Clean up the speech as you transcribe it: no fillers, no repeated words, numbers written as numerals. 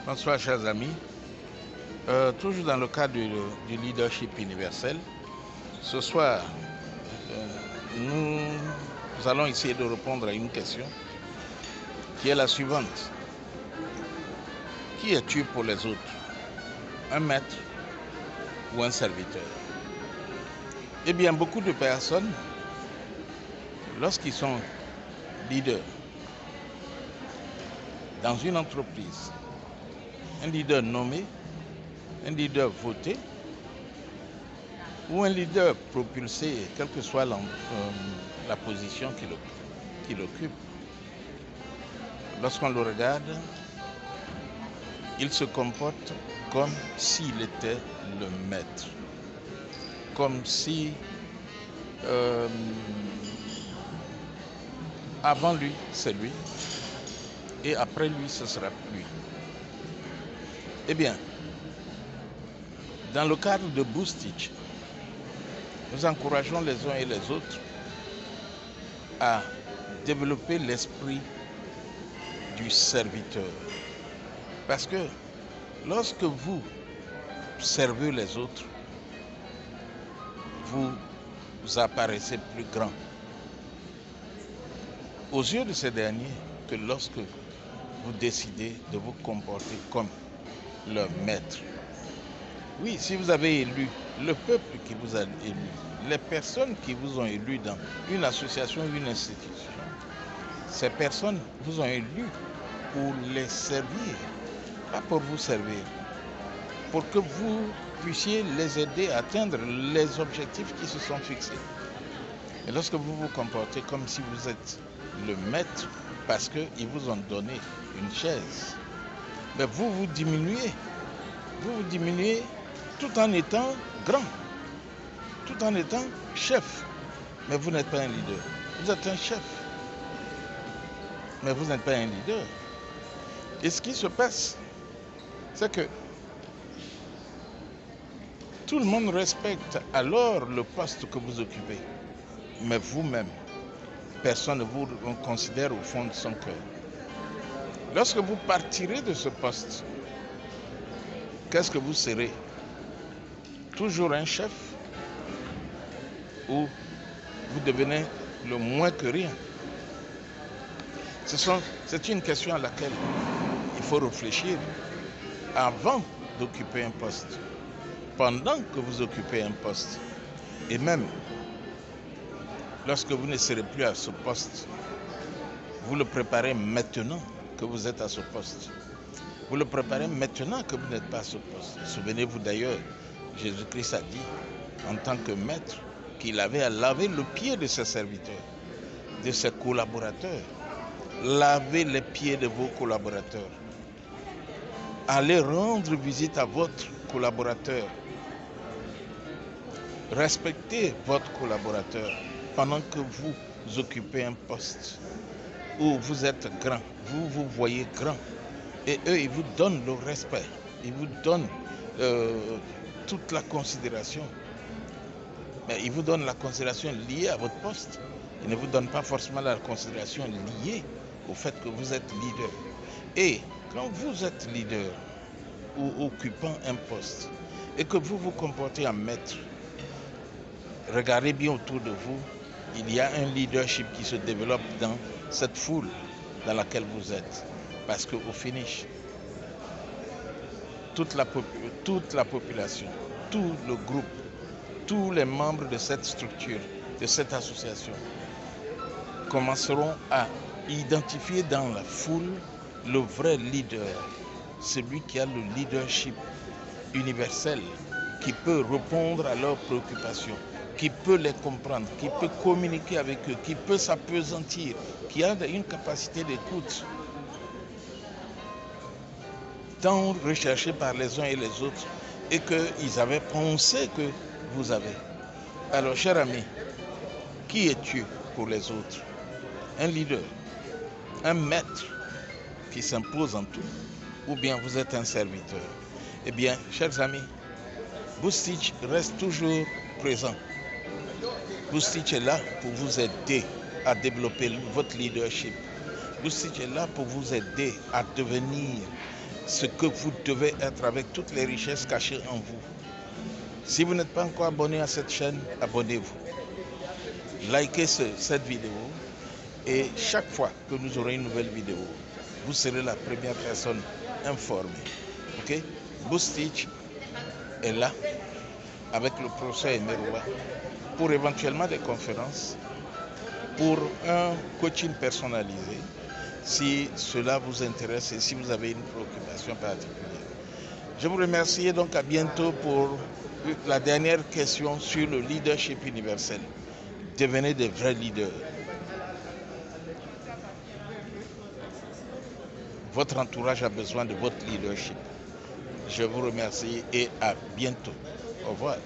Bonsoir chers amis. Toujours dans le cadre du leadership universel, ce soir, nous allons essayer de répondre à une question qui est la suivante. Qui es-tu pour les autres? Un maître ou un serviteur? Eh bien, beaucoup de personnes, lorsqu'ils sont leaders dans une entreprise, un leader nommé, un leader voté ou un leader propulsé, quelle que soit la position qu'il occupe, lorsqu'on le regarde, il se comporte comme s'il était le maître, comme si avant lui c'est lui et après lui ce sera lui. Eh bien, dans le cadre de Boostitch, nous encourageons les uns et les autres à développer l'esprit du serviteur. Parce que lorsque vous servez les autres, vous apparaissez plus grand aux yeux de ces derniers que lorsque vous décidez de vous comporter comme leur maître. Oui, si vous avez élu le peuple qui vous a élu, les personnes qui vous ont élu dans une association ou une institution, ces personnes vous ont élu pour les servir, pas pour vous servir, pour que vous puissiez les aider à atteindre les objectifs qui se sont fixés. Et lorsque vous vous comportez comme si vous êtes le maître parce qu'ils vous ont donné une chaise, mais vous diminuez tout en étant grand, tout en étant chef. Mais vous n'êtes pas un leader. Vous êtes un chef, mais vous n'êtes pas un leader. Et ce qui se passe, c'est que tout le monde respecte alors le poste que vous occupez. Mais vous-même, personne ne vous considère au fond de son cœur. Lorsque vous partirez de ce poste, qu'est-ce que vous serez? Toujours un chef ou vous devenez le moins que rien? C'est une question à laquelle il faut réfléchir avant d'occuper un poste, pendant que vous occupez un poste, et même lorsque vous ne serez plus à ce poste. Vous le préparez maintenant que vous êtes à ce poste. Vous le préparez maintenant que vous n'êtes pas à ce poste. Souvenez-vous d'ailleurs, Jésus-Christ a dit, en tant que maître, qu'il avait à laver le pied de ses serviteurs, de ses collaborateurs. Lavez les pieds de vos collaborateurs. Allez rendre visite à votre collaborateur. Respectez votre collaborateur pendant que vous occupez un poste où vous êtes grand, vous vous voyez grand. Et eux, ils vous donnent le respect, ils vous donnent toute la considération. Mais ils vous donnent la considération liée à votre poste. Ils ne vous donnent pas forcément la considération liée au fait que vous êtes leader. Et quand vous êtes leader ou occupant un poste et que vous vous comportez en maître, regardez bien autour de vous, il y a un leadership qui se développe dans cette foule dans laquelle vous êtes. Parce qu'au finish, toute la population, tout le groupe, tous les membres de cette structure, de cette association, commenceront à identifier dans la foule le vrai leader, celui qui a le leadership universel, qui peut répondre à leurs préoccupations, qui peut les comprendre, qui peut communiquer avec eux, qui peut s'appesantir, qui a une capacité d'écoute tant recherchée par les uns et les autres et qu'ils avaient pensé que vous avez. Alors, cher ami, qui es-tu pour les autres? Un leader, un maître qui s'impose en tout, ou bien vous êtes un serviteur? Eh bien, chers amis, Boostitch reste toujours présent. Boostitch est là pour vous aider à développer votre leadership. Boostitch est là pour vous aider à devenir ce que vous devez être avec toutes les richesses cachées en vous. Si vous n'êtes pas encore abonné à cette chaîne, abonnez-vous. Likez cette vidéo et chaque fois que nous aurons une nouvelle vidéo, vous serez la première personne informée. Ok? Boostich est là avec le professeur Emeroua pour éventuellement des conférences, pour un coaching personnalisé, si cela vous intéresse et si vous avez une préoccupation particulière. Je vous remercie et donc à bientôt pour la dernière question sur le leadership universel. Devenez des vrais leaders. Votre entourage a besoin de votre leadership. Je vous remercie et à bientôt. Au revoir.